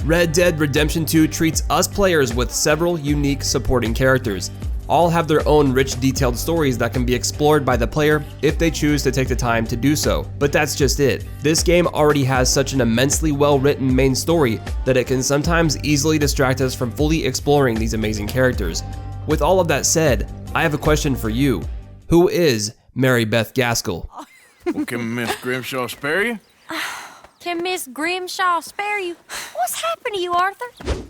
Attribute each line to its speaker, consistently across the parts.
Speaker 1: Red Dead Redemption 2 treats us players with several unique supporting characters. All have their own rich, detailed stories that can be explored by the player if they choose to take the time to do so. But that's just it. This game already has such an immensely well-written main story that it can sometimes easily distract us from fully exploring these amazing characters. With all of that said, I have a question for you. Who is Mary-Beth Gaskill?
Speaker 2: Well, can Miss Grimshaw spare you?
Speaker 3: Can Miss Grimshaw spare you? What's happened to you, Arthur?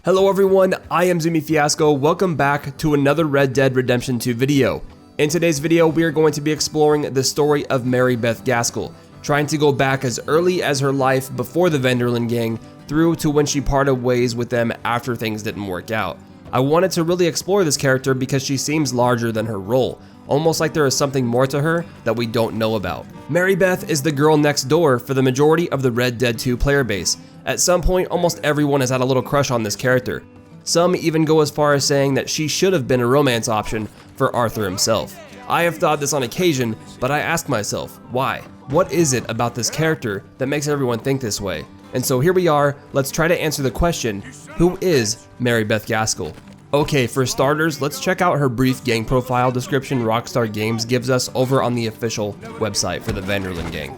Speaker 1: Hello everyone, I am Zumie Fiasco. Welcome back to another Red Dead Redemption 2 video. In today's video, we are going to be exploring the story of Mary-Beth Gaskill, trying to go back as early as her life before the Vanderlyn gang through to when she parted ways with them after things didn't work out. I wanted to really explore this character because she seems larger than her role, almost like there is something more to her that we don't know about. MaryBeth is the girl next door for the majority of the Red Dead 2 player base. At some point, almost everyone has had a little crush on this character. Some even go as far as saying that she should have been a romance option for Arthur himself. I have thought this on occasion, but I ask myself, why? What is it about this character that makes everyone think this way? And so here we are, let's try to answer the question, who is Mary-Beth Gaskill? Okay, for starters, let's check out her brief gang profile description Rockstar Games gives us over on the official website for the Vanderlyn gang.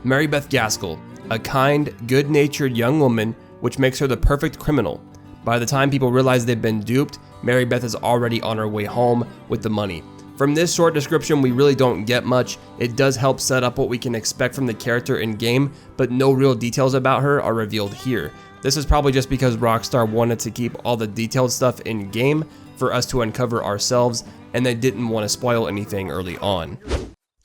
Speaker 1: Mary-Beth Gaskill, a kind, good-natured young woman, which makes her the perfect criminal. By the time people realize they've been duped, Mary-Beth is already on her way home with the money. From this short description, we really don't get much. It does help set up what we can expect from the character in game, but no real details about her are revealed here. This is probably just because Rockstar wanted to keep all the detailed stuff in game for us to uncover ourselves, and they didn't want to spoil anything early on.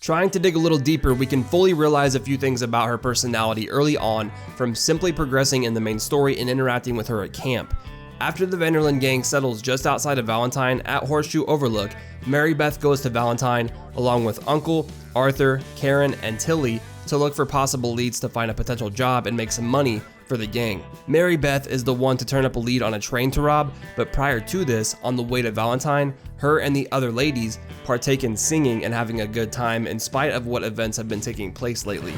Speaker 1: Trying to dig a little deeper, we can fully realize a few things about her personality early on from simply progressing in the main story and interacting with her at camp. After the Vanderlyn gang settles just outside of Valentine at Horseshoe Overlook, Mary-Beth goes to Valentine along with Uncle, Arthur, Karen, and Tilly to look for possible leads to find a potential job and make some money for the gang. Mary-Beth is the one to turn up a lead on a train to rob, but prior to this, on the way to Valentine, her and the other ladies partake in singing and having a good time in spite of what events have been taking place lately.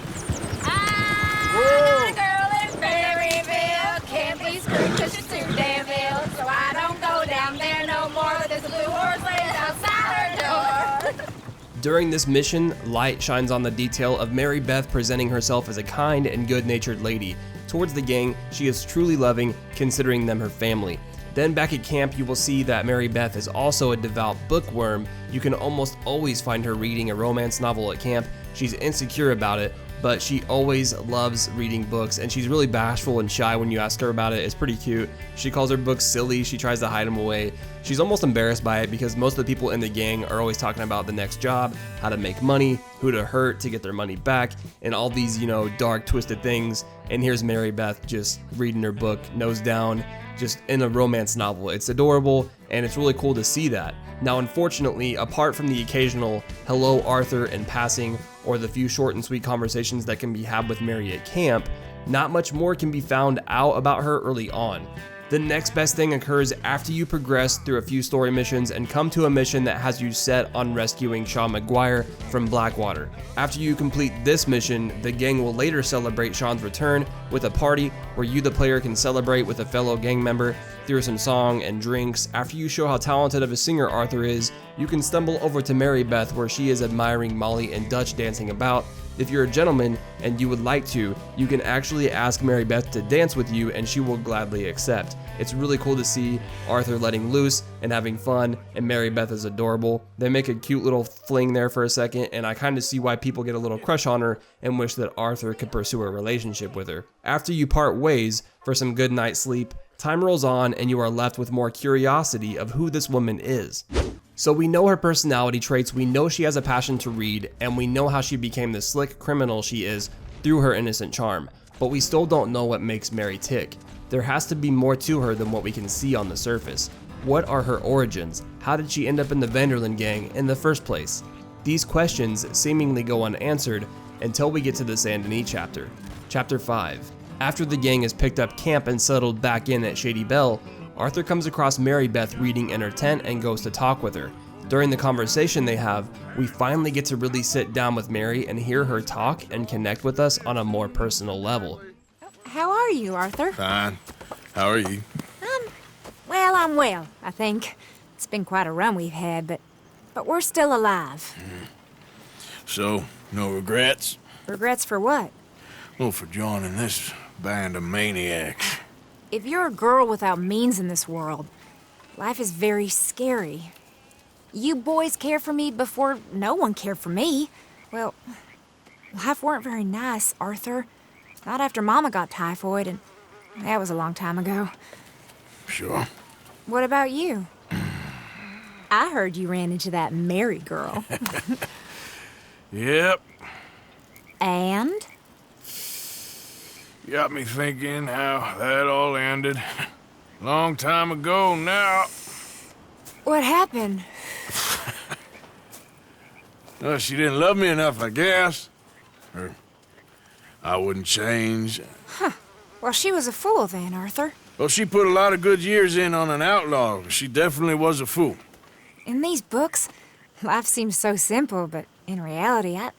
Speaker 3: I'm a girl in Maryville, can't be screwed 'cause she's too damn ill, so I don't go down there no more. There's a blue horse laying outside her door.
Speaker 1: During this mission, light shines on the detail of Mary-Beth presenting herself as a kind and good-natured lady. Towards the gang, she is truly loving, considering them her family. Then back at camp, you will see that Mary-Beth is also a devout bookworm. You can almost always find her reading a romance novel at camp. She's insecure about it, but she always loves reading books, and she's really bashful and shy when you ask her about it. It's pretty cute. She calls her books silly. She tries to hide them away. She's almost embarrassed by it because most of the people in the gang are always talking about the next job, how to make money, who to hurt to get their money back, and all these, dark, twisted things. And here's Mary-Beth just reading her book, nose down, just in a romance novel. It's adorable, and it's really cool to see that. Now, unfortunately, apart from the occasional hello Arthur in passing or the few short and sweet conversations that can be had with Mary at camp, not much more can be found out about her early on. The next best thing occurs after you progress through a few story missions and come to a mission that has you set on rescuing Sean McGuire from Blackwater. After you complete this mission, the gang will later celebrate Sean's return with a party where you, the player, can celebrate with a fellow gang member through some song and drinks. After you show how talented of a singer Arthur is, you can stumble over to Mary-Beth where she is admiring Molly and Dutch dancing about. If you're a gentleman and you would like to, you can actually ask Mary-Beth to dance with you and she will gladly accept. It's really cool to see Arthur letting loose and having fun, and Mary-Beth is adorable. They make a cute little fling there for a second, and I kind of see why people get a little crush on her and wish that Arthur could pursue a relationship with her. After you part ways for some good night's sleep, time rolls on and you are left with more curiosity of who this woman is. So we know her personality traits, we know she has a passion to read, and we know how she became the slick criminal she is through her innocent charm, but we still don't know what makes Mary tick. There has to be more to her than what we can see on the surface. What are her origins? How did she end up in the Vanderlyn gang in the first place? These questions seemingly go unanswered until we get to the Saint Denis chapter. Chapter 5. After the gang has picked up camp and settled back in at Shady Belle, Arthur comes across Mary-Beth reading in her tent and goes to talk with her. During the conversation they have, we finally get to really sit down with Mary and hear her talk and connect with us on a more personal level.
Speaker 3: How are you, Arthur?
Speaker 2: Fine. How are you?
Speaker 4: Well, I'm well, I think. It's been quite a run we've had, but we're still alive.
Speaker 2: So, no regrets?
Speaker 4: Regrets for what?
Speaker 2: Well, for joining this band of maniacs.
Speaker 4: If you're a girl without means in this world, life is very scary. You boys cared for me before no one cared for me. Well, life weren't very nice, Arthur. Not after Mama got typhoid, and that was a long time ago.
Speaker 2: Sure.
Speaker 4: What about you? I heard you ran into that Mary girl.
Speaker 2: Yep.
Speaker 4: And?
Speaker 2: Got me thinking how that all ended. Long time ago now.
Speaker 4: What happened?
Speaker 2: Well, she didn't love me enough, I guess. Or I wouldn't change.
Speaker 4: Well, she was a fool then, Arthur.
Speaker 2: Well, she put a lot of good years in on an outlaw. She definitely was a fool.
Speaker 4: In these books, life seems so simple, but in reality, I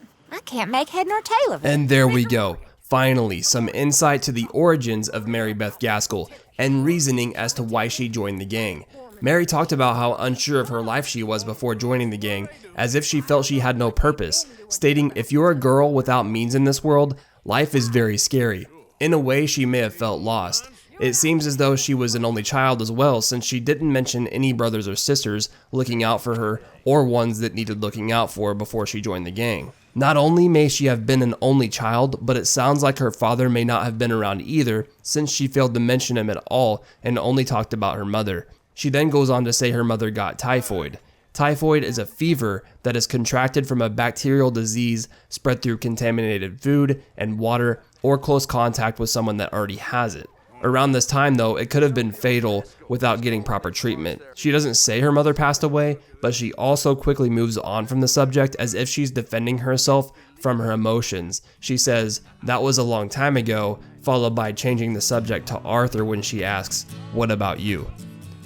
Speaker 4: can't make head nor tail of it.
Speaker 1: And there we go. Finally, some insight to the origins of Mary-Beth Gaskill and reasoning as to why she joined the gang. Mary talked about how unsure of her life she was before joining the gang, as if she felt she had no purpose, stating if you're a girl without means in this world, life is very scary. In a way, she may have felt lost. It seems as though she was an only child as well, since she didn't mention any brothers or sisters looking out for her or ones that needed looking out for before she joined the gang. Not only may she have been an only child, but it sounds like her father may not have been around either, since she failed to mention him at all and only talked about her mother. She then goes on to say her mother got typhoid. Typhoid is a fever that is contracted from a bacterial disease spread through contaminated food and water or close contact with someone that already has it. Around this time, though, it could have been fatal without getting proper treatment. She doesn't say her mother passed away, but she also quickly moves on from the subject as if she's defending herself from her emotions. She says, "That was a long time ago," followed by changing the subject to Arthur when she asks, "What about you?"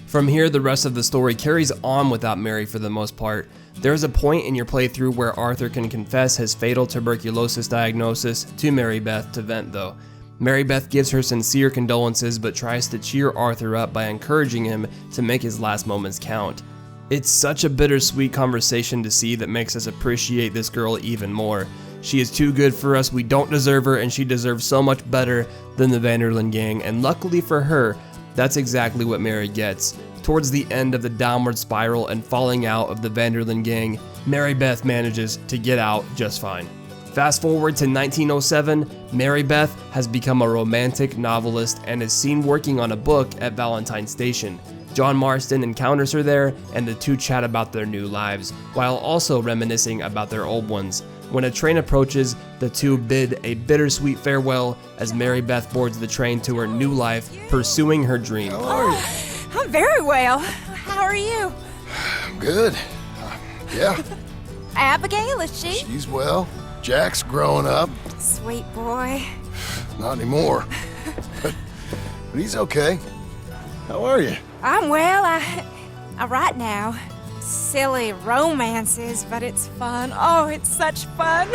Speaker 1: From here, the rest of the story carries on without Mary for the most part. There is a point in your playthrough where Arthur can confess his fatal tuberculosis diagnosis to MaryBeth to vent though. MaryBeth gives her sincere condolences but tries to cheer Arthur up by encouraging him to make his last moments count. It's such a bittersweet conversation to see that makes us appreciate this girl even more. She is too good for us, we don't deserve her, and she deserves so much better than the Vanderlyn gang, and luckily for her, that's exactly what Mary gets. Towards the end of the downward spiral and falling out of the Vanderlyn gang, MaryBeth manages to get out just fine. Fast forward to 1907, MaryBeth has become a romantic novelist and is seen working on a book at Valentine Station. John Marston encounters her there, and the two chat about their new lives, while also reminiscing about their old ones. When a train approaches, the two bid a bittersweet farewell as MaryBeth boards the train to her new life, pursuing her dream.
Speaker 5: How are you?
Speaker 4: I'm very well. How are you?
Speaker 5: I'm good. Yeah,
Speaker 4: Abigail, is she?
Speaker 5: she's well. Jack's growing up.
Speaker 4: Sweet boy.
Speaker 5: Not anymore. But he's okay. How are you?
Speaker 4: I'm well. I write now. Silly romances, but it's fun. Oh, it's such fun.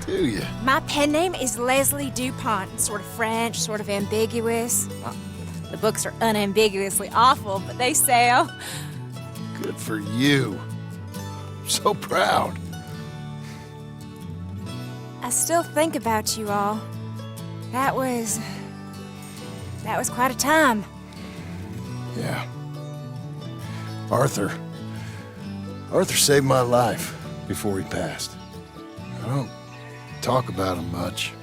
Speaker 5: Do you?
Speaker 4: My pen name is Leslie Dupont. Sort of French, sort of ambiguous. Well, the books are unambiguously awful, but they sell.
Speaker 5: Good for you. So proud.
Speaker 4: I still think about you all. That was quite a time.
Speaker 5: Yeah. Arthur saved my life before he passed. I don't talk about him much,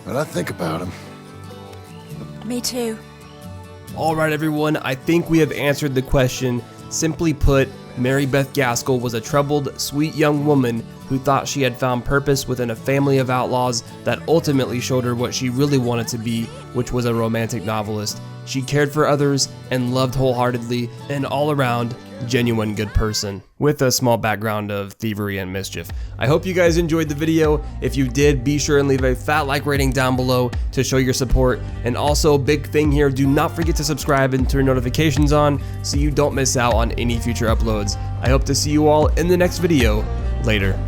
Speaker 5: but I think about him.
Speaker 4: Me too.
Speaker 1: Alright everyone, I think we have answered the question. Simply put, Mary-Beth Gaskill was a troubled, sweet young woman who thought she had found purpose within a family of outlaws that ultimately showed her what she really wanted to be, which was a romantic novelist. She cared for others and loved wholeheartedly, an all-around, genuine good person, with a small background of thievery and mischief. I hope you guys enjoyed the video. If you did, be sure and leave a fat like rating down below to show your support. And also, big thing here, do not forget to subscribe and turn notifications on so you don't miss out on any future uploads. I hope to see you all in the next video. Later.